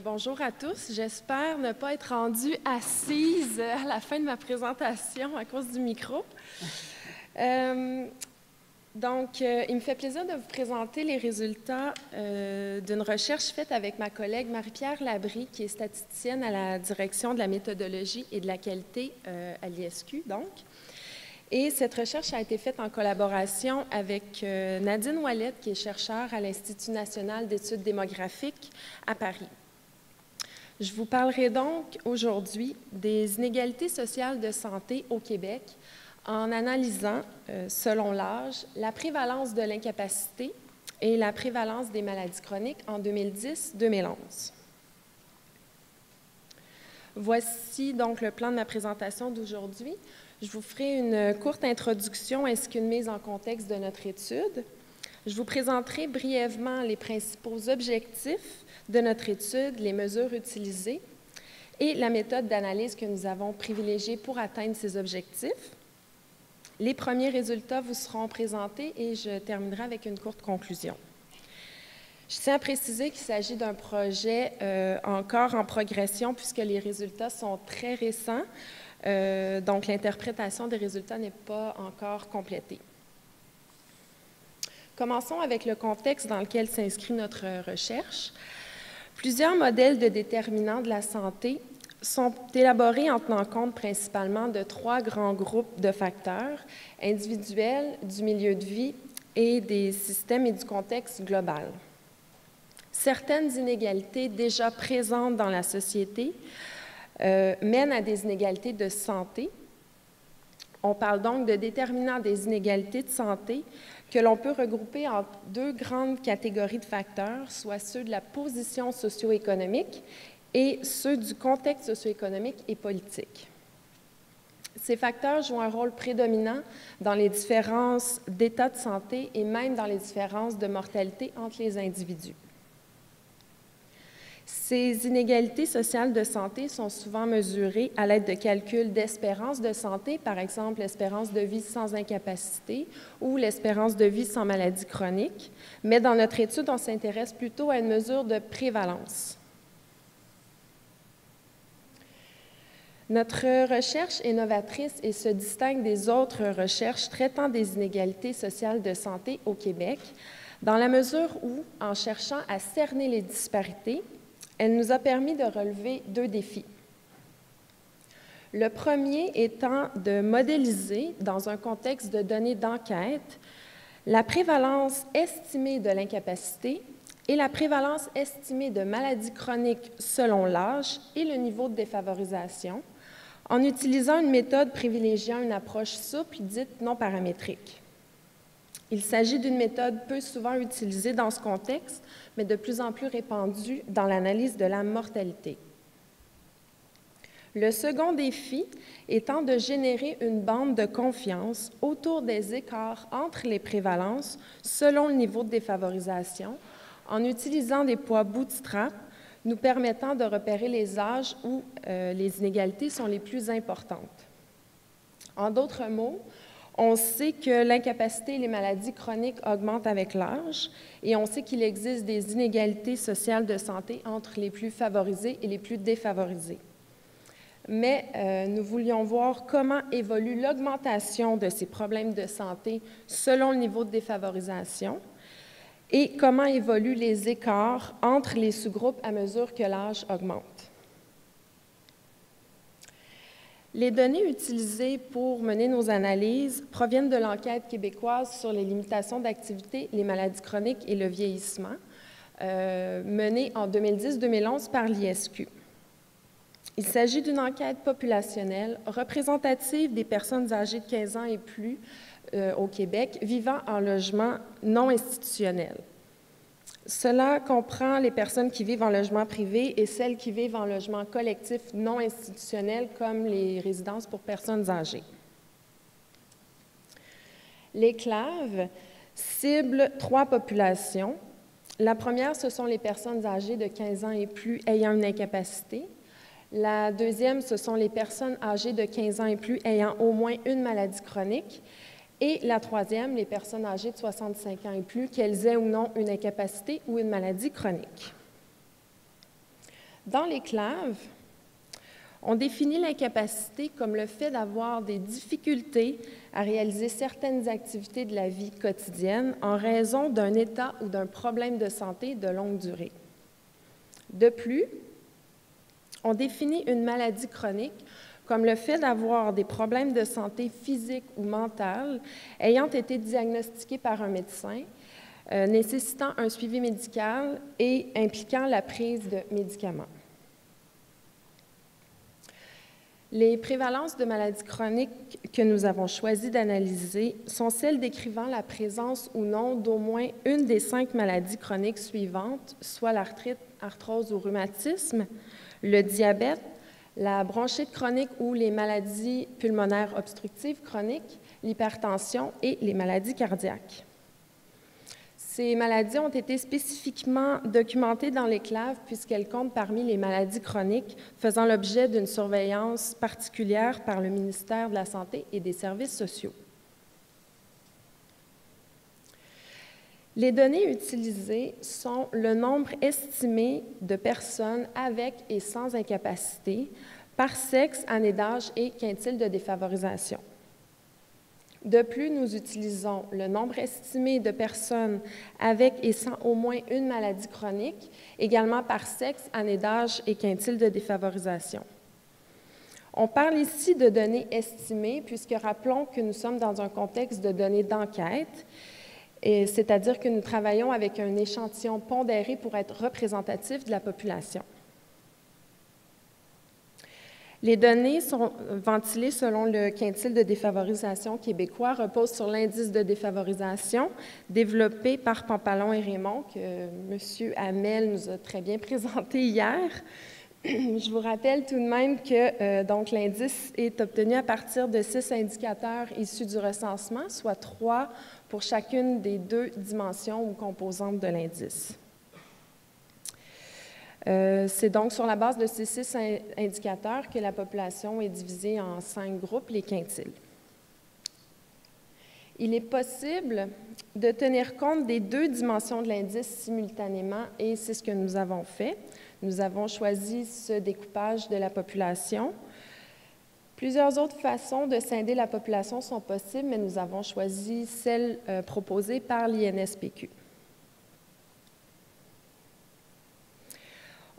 Bonjour à tous. J'espère ne pas être rendue assise à la fin de ma présentation à cause du micro. Il me fait plaisir de vous présenter les résultats d'une recherche faite avec ma collègue Marie-Pierre Labrie, qui est statisticienne à la direction de la méthodologie et de la qualité à l'ISQ, donc. Et cette recherche a été faite en collaboration avec Nadine Ouellette, qui est chercheure à l'Institut national d'études démographiques à Paris. Je vous parlerai donc aujourd'hui des inégalités sociales de santé au Québec en analysant, selon l'âge, la prévalence de l'incapacité et la prévalence des maladies chroniques en 2010-2011. Voici donc le plan de ma présentation d'aujourd'hui. Je vous ferai une courte introduction ainsi qu'une mise en contexte de notre étude. Je vous présenterai brièvement les principaux objectifs de notre étude, les mesures utilisées et la méthode d'analyse que nous avons privilégiée pour atteindre ces objectifs. Les premiers résultats vous seront présentés et je terminerai avec une courte conclusion. Je tiens à préciser qu'il s'agit d'un projet encore en progression puisque les résultats sont très récents, donc l'interprétation des résultats n'est pas encore complétée. Commençons avec le contexte dans lequel s'inscrit notre recherche. Plusieurs modèles de déterminants de la santé sont élaborés en tenant compte principalement de trois grands groupes de facteurs individuels, du milieu de vie et des systèmes et du contexte global. Certaines inégalités déjà présentes dans la société mènent à des inégalités de santé. On parle donc de déterminants des inégalités de santé que l'on peut regrouper en deux grandes catégories de facteurs, soit ceux de la position socio-économique et ceux du contexte socio-économique et politique. Ces facteurs jouent un rôle prédominant dans les différences d'état de santé et même dans les différences de mortalité entre les individus. Ces inégalités sociales de santé sont souvent mesurées à l'aide de calculs d'espérance de santé, par exemple l'espérance de vie sans incapacité ou l'espérance de vie sans maladie chronique, mais dans notre étude, on s'intéresse plutôt à une mesure de prévalence. Notre recherche est novatrice et se distingue des autres recherches traitant des inégalités sociales de santé au Québec, dans la mesure où, en cherchant à cerner les disparités, elle nous a permis de relever deux défis. Le premier étant de modéliser, dans un contexte de données d'enquête, la prévalence estimée de l'incapacité et la prévalence estimée de maladies chroniques selon l'âge et le niveau de défavorisation, en utilisant une méthode privilégiant une approche souple dite non paramétrique. Il s'agit d'une méthode peu souvent utilisée dans ce contexte, mais de plus en plus répandue dans l'analyse de la mortalité. Le second défi étant de générer une bande de confiance autour des écarts entre les prévalences selon le niveau de défavorisation, en utilisant des poids bootstrap nous permettant de repérer les âges où les inégalités sont les plus importantes. En d'autres mots, on sait que l'incapacité et les maladies chroniques augmentent avec l'âge et on sait qu'il existe des inégalités sociales de santé entre les plus favorisés et les plus défavorisés. Mais nous voulions voir comment évolue l'augmentation de ces problèmes de santé selon le niveau de défavorisation et comment évoluent les écarts entre les sous-groupes à mesure que l'âge augmente. Les données utilisées pour mener nos analyses proviennent de l'enquête québécoise sur les limitations d'activité, les maladies chroniques et le vieillissement, menée en 2010-2011 par l'ISQ. Il s'agit d'une enquête populationnelle représentative des personnes âgées de 15 ans et plus au Québec vivant en logement non institutionnel. Cela comprend les personnes qui vivent en logement privé et celles qui vivent en logement collectif non institutionnel, comme les résidences pour personnes âgées. Les CLAV ciblent trois populations. La première, ce sont les personnes âgées de 15 ans et plus ayant une incapacité. La deuxième, ce sont les personnes âgées de 15 ans et plus ayant au moins une maladie chronique. Et la troisième, les personnes âgées de 65 ans et plus, qu'elles aient ou non une incapacité ou une maladie chronique. Dans les CLAV, on définit l'incapacité comme le fait d'avoir des difficultés à réaliser certaines activités de la vie quotidienne en raison d'un état ou d'un problème de santé de longue durée. De plus, on définit une maladie chronique comme le fait d'avoir des problèmes de santé physique ou mentale ayant été diagnostiqués par un médecin, nécessitant un suivi médical et impliquant la prise de médicaments. Les prévalences de maladies chroniques que nous avons choisi d'analyser sont celles décrivant la présence ou non d'au moins une des 5 maladies chroniques suivantes, soit l'arthrite, arthrose ou rhumatisme, le diabète, la bronchite chronique ou les maladies pulmonaires obstructives chroniques, l'hypertension et les maladies cardiaques. Ces maladies ont été spécifiquement documentées dans les CLAV puisqu'elles comptent parmi les maladies chroniques faisant l'objet d'une surveillance particulière par le ministère de la Santé et des Services sociaux. Les données utilisées sont le nombre estimé de personnes avec et sans incapacité par sexe, année d'âge et quintile de défavorisation. De plus, nous utilisons le nombre estimé de personnes avec et sans au moins une maladie chronique, également par sexe, année d'âge et quintile de défavorisation. On parle ici de données estimées, puisque rappelons que nous sommes dans un contexte de données d'enquête, c'est-à-dire que nous travaillons avec un échantillon pondéré pour être représentatif de la population. Les données sont ventilées selon le quintile de défavorisation québécois, reposent sur l'indice de défavorisation développé par Pampalon et Raymond, que M. Hamel nous a très bien présenté hier. Je vous rappelle tout de même que donc l'indice est obtenu à partir de 6 indicateurs issus du recensement, soit 3 pour chacune des 2 dimensions ou composantes de l'indice. C'est donc sur la base de ces 6 indicateurs que la population est divisée en 5 groupes, les quintiles. Il est possible de tenir compte des 2 dimensions de l'indice simultanément et c'est ce que nous avons fait. Nous avons choisi ce découpage de la population. Plusieurs autres façons de scinder la population sont possibles, mais nous avons choisi celle proposée par l'INSPQ.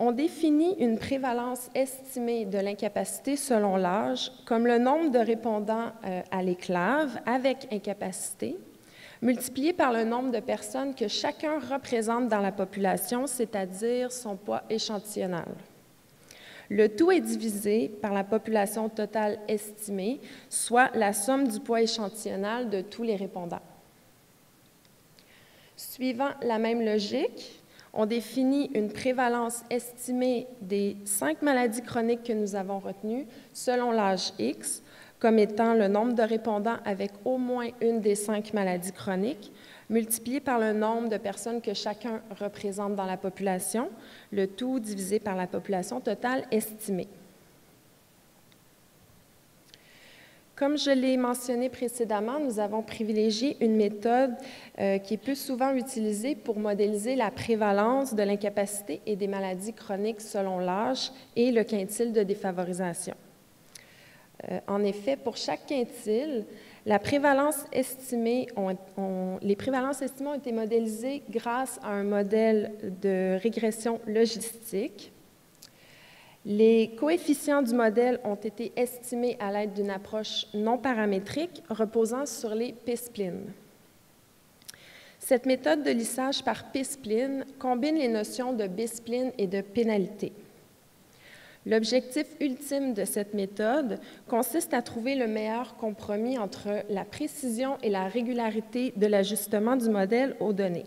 On définit une prévalence estimée de l'incapacité selon l'âge comme le nombre de répondants à l'éclave avec incapacité, multiplié par le nombre de personnes que chacun représente dans la population, c'est-à-dire son poids échantillonnal. Le tout est divisé par la population totale estimée, soit la somme du poids échantillonnal de tous les répondants. Suivant la même logique, on définit une prévalence estimée des 5 maladies chroniques que nous avons retenues selon l'âge X, comme étant le nombre de répondants avec au moins une des 5 maladies chroniques, multiplié par le nombre de personnes que chacun représente dans la population, le tout divisé par la population totale estimée. Comme je l'ai mentionné précédemment, nous avons privilégié une méthode qui est plus souvent utilisée pour modéliser la prévalence de l'incapacité et des maladies chroniques selon l'âge et le quintile de défavorisation. En effet, pour chaque quintile, les prévalences estimées ont été modélisées grâce à un modèle de régression logistique. Les coefficients du modèle ont été estimés à l'aide d'une approche non paramétrique reposant sur les p-splines. Cette méthode de lissage par p-spline combine les notions de b-spline et de pénalité. L'objectif ultime de cette méthode consiste à trouver le meilleur compromis entre la précision et la régularité de l'ajustement du modèle aux données.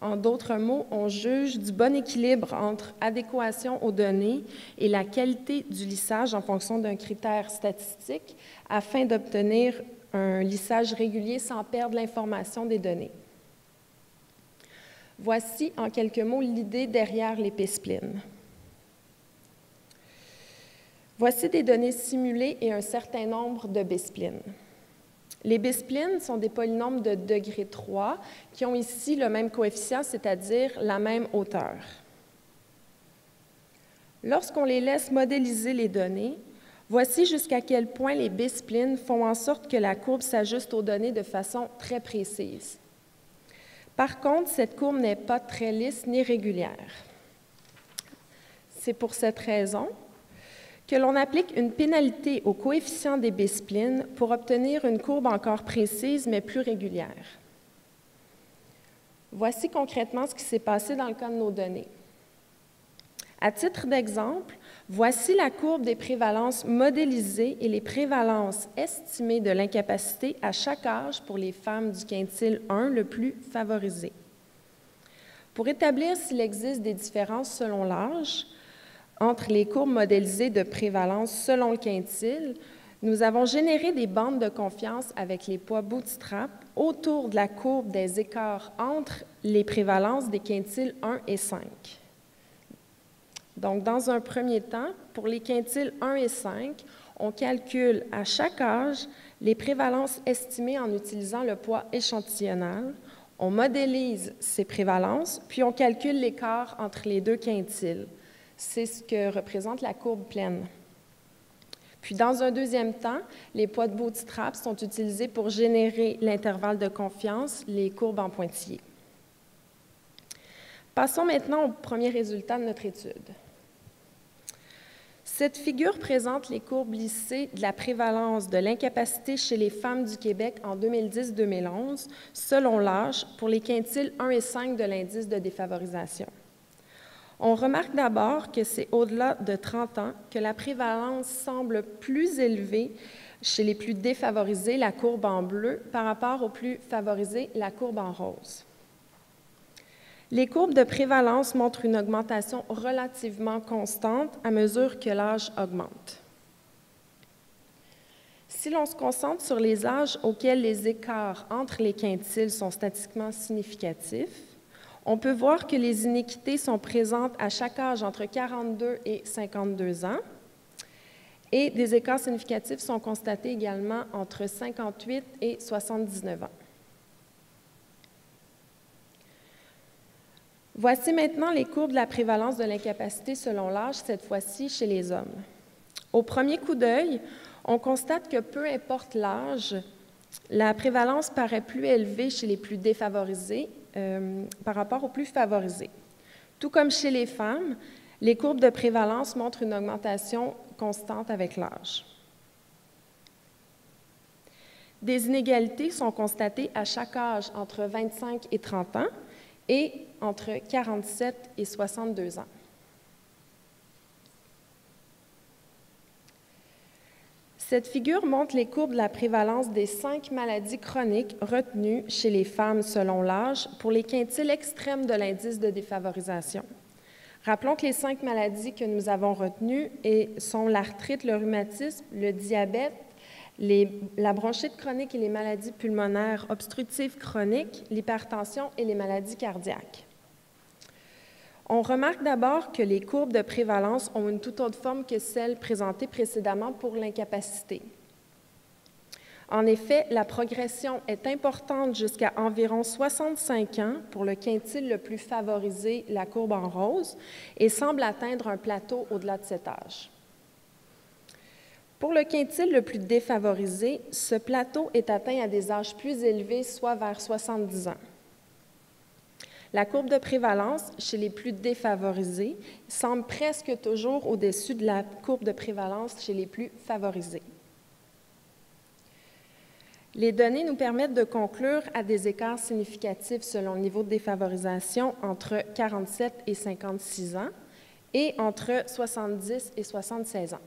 En d'autres mots, on juge du bon équilibre entre adéquation aux données et la qualité du lissage en fonction d'un critère statistique afin d'obtenir un lissage régulier sans perdre l'information des données. Voici en quelques mots l'idée derrière les p-splines. Voici des données simulées et un certain nombre de b-splines. Les b-splines sont des polynômes de degré 3 qui ont ici le même coefficient, c'est-à-dire la même hauteur. Lorsqu'on les laisse modéliser les données, voici jusqu'à quel point les B-splines font en sorte que la courbe s'ajuste aux données de façon très précise. Par contre, cette courbe n'est pas très lisse ni régulière. C'est pour cette raison que l'on applique une pénalité au coefficient des B-splines pour obtenir une courbe encore précise mais plus régulière. Voici concrètement ce qui s'est passé dans le cas de nos données. À titre d'exemple, voici la courbe des prévalences modélisées et les prévalences estimées de l'incapacité à chaque âge pour les femmes du quintile 1 le plus favorisé. Pour établir s'il existe des différences selon l'âge entre les courbes modélisées de prévalence selon le quintile, nous avons généré des bandes de confiance avec les poids bootstrap autour de la courbe des écarts entre les prévalences des quintiles 1 et 5. Donc, dans un premier temps, pour les quintiles 1 et 5, on calcule à chaque âge les prévalences estimées en utilisant le poids échantillonnal. On modélise ces prévalences, puis on calcule l'écart entre les deux quintiles. C'est ce que représente la courbe pleine. Puis, dans un deuxième temps, les poids de bootstrap sont utilisés pour générer l'intervalle de confiance, les courbes en pointillés. Passons maintenant au premier résultat de notre étude. Cette figure présente les courbes lissées de la prévalence de l'incapacité chez les femmes du Québec en 2010-2011, selon l'âge, pour les quintiles 1 et 5 de l'indice de défavorisation. On remarque d'abord que c'est au-delà de 30 ans que la prévalence semble plus élevée chez les plus défavorisés, la courbe en bleu, par rapport aux plus favorisés, la courbe en rose. Les courbes de prévalence montrent une augmentation relativement constante à mesure que l'âge augmente. Si l'on se concentre sur les âges auxquels les écarts entre les quintiles sont statistiquement significatifs, on peut voir que les inéquités sont présentes à chaque âge entre 42 et 52 ans, et des écarts significatifs sont constatés également entre 58 et 79 ans. Voici maintenant les courbes de la prévalence de l'incapacité selon l'âge, cette fois-ci chez les hommes. Au premier coup d'œil, on constate que peu importe l'âge, la prévalence paraît plus élevée chez les plus défavorisés par rapport aux plus favorisés. Tout comme chez les femmes, les courbes de prévalence montrent une augmentation constante avec l'âge. Des inégalités sont constatées à chaque âge entre 25 et 30 ans, et entre 47 et 62 ans. Cette figure montre les courbes de la prévalence des 5 maladies chroniques retenues chez les femmes selon l'âge pour les quintiles extrêmes de l'indice de défavorisation. Rappelons que les 5 maladies que nous avons retenues sont l'arthrite, le rhumatisme, le diabète, la bronchite chronique et les maladies pulmonaires obstructives chroniques, l'hypertension et les maladies cardiaques. On remarque d'abord que les courbes de prévalence ont une toute autre forme que celle présentée précédemment pour l'incapacité. En effet, la progression est importante jusqu'à environ 65 ans pour le quintile le plus favorisé, la courbe en rose, et semble atteindre un plateau au-delà de cet âge. Pour le quintile le plus défavorisé, ce plateau est atteint à des âges plus élevés, soit vers 70 ans. La courbe de prévalence chez les plus défavorisés semble presque toujours au-dessus de la courbe de prévalence chez les plus favorisés. Les données nous permettent de conclure à des écarts significatifs selon le niveau de défavorisation entre 47 et 56 ans et entre 70 et 76 ans.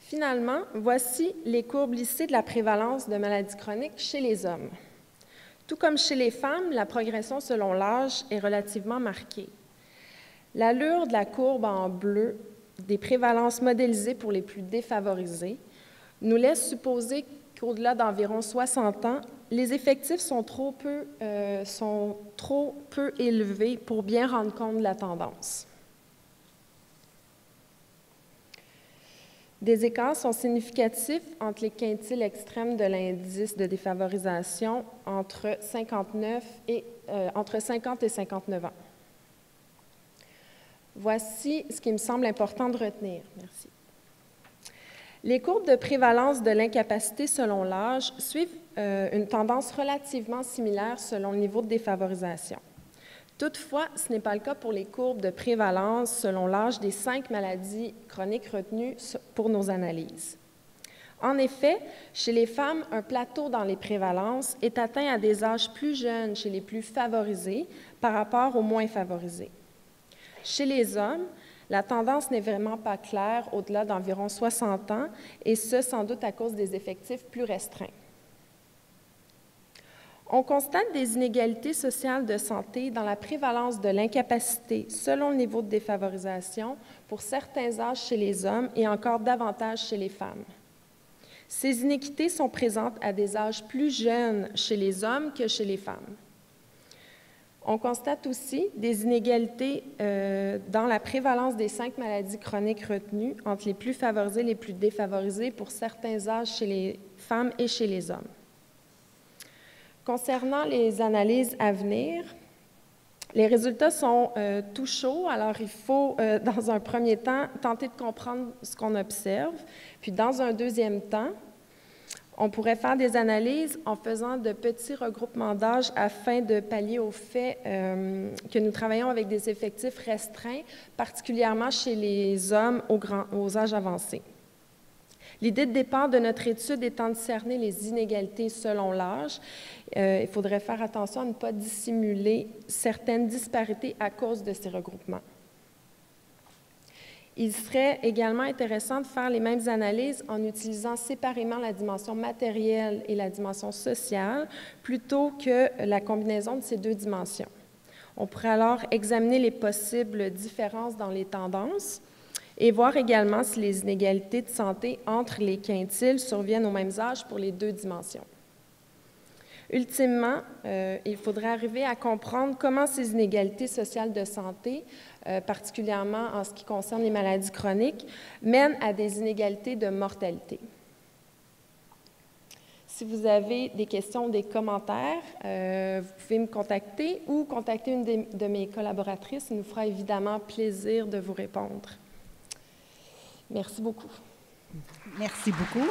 Finalement, voici les courbes lissées de la prévalence de maladies chroniques chez les hommes. Tout comme chez les femmes, la progression selon l'âge est relativement marquée. L'allure de la courbe en bleu des prévalences modélisées pour les plus défavorisés nous laisse supposer qu'au-delà d'environ 60 ans, les effectifs sont trop peu élevés pour bien rendre compte de la tendance. Des écarts sont significatifs entre les quintiles extrêmes de l'indice de défavorisation entre 50 et 59 ans. Voici ce qui me semble important de retenir. Merci. Les courbes de prévalence de l'incapacité selon l'âge suivent une tendance relativement similaire selon le niveau de défavorisation. Toutefois, ce n'est pas le cas pour les courbes de prévalence selon l'âge des 5 maladies chroniques retenues pour nos analyses. En effet, chez les femmes, un plateau dans les prévalences est atteint à des âges plus jeunes chez les plus favorisés par rapport aux moins favorisés. Chez les hommes, la tendance n'est vraiment pas claire au-delà d'environ 60 ans, et ce, sans doute à cause des effectifs plus restreints. On constate des inégalités sociales de santé dans la prévalence de l'incapacité selon le niveau de défavorisation pour certains âges chez les hommes et encore davantage chez les femmes. Ces inéquités sont présentes à des âges plus jeunes chez les hommes que chez les femmes. On constate aussi des inégalités dans la prévalence des 5 maladies chroniques retenues entre les plus favorisés et les plus défavorisés pour certains âges chez les femmes et chez les hommes. Concernant les analyses à venir, les résultats sont tout chauds, alors il faut, dans un premier temps, tenter de comprendre ce qu'on observe, puis dans un deuxième temps, on pourrait faire des analyses en faisant de petits regroupements d'âge afin de pallier au fait que nous travaillons avec des effectifs restreints, particulièrement chez les hommes aux âges avancés. L'idée de départ de notre étude étant de cerner les inégalités selon l'âge, il faudrait faire attention à ne pas dissimuler certaines disparités à cause de ces regroupements. Il serait également intéressant de faire les mêmes analyses en utilisant séparément la dimension matérielle et la dimension sociale plutôt que la combinaison de ces deux dimensions. On pourrait alors examiner les possibles différences dans les tendances et voir également si les inégalités de santé entre les quintiles surviennent aux mêmes âges pour les deux dimensions. Ultimement, il faudrait arriver à comprendre comment ces inégalités sociales de santé, particulièrement en ce qui concerne les maladies chroniques, mènent à des inégalités de mortalité. Si vous avez des questions ou des commentaires, vous pouvez me contacter ou contacter une de mes collaboratrices. Il nous fera évidemment plaisir de vous répondre. Merci beaucoup. Merci beaucoup.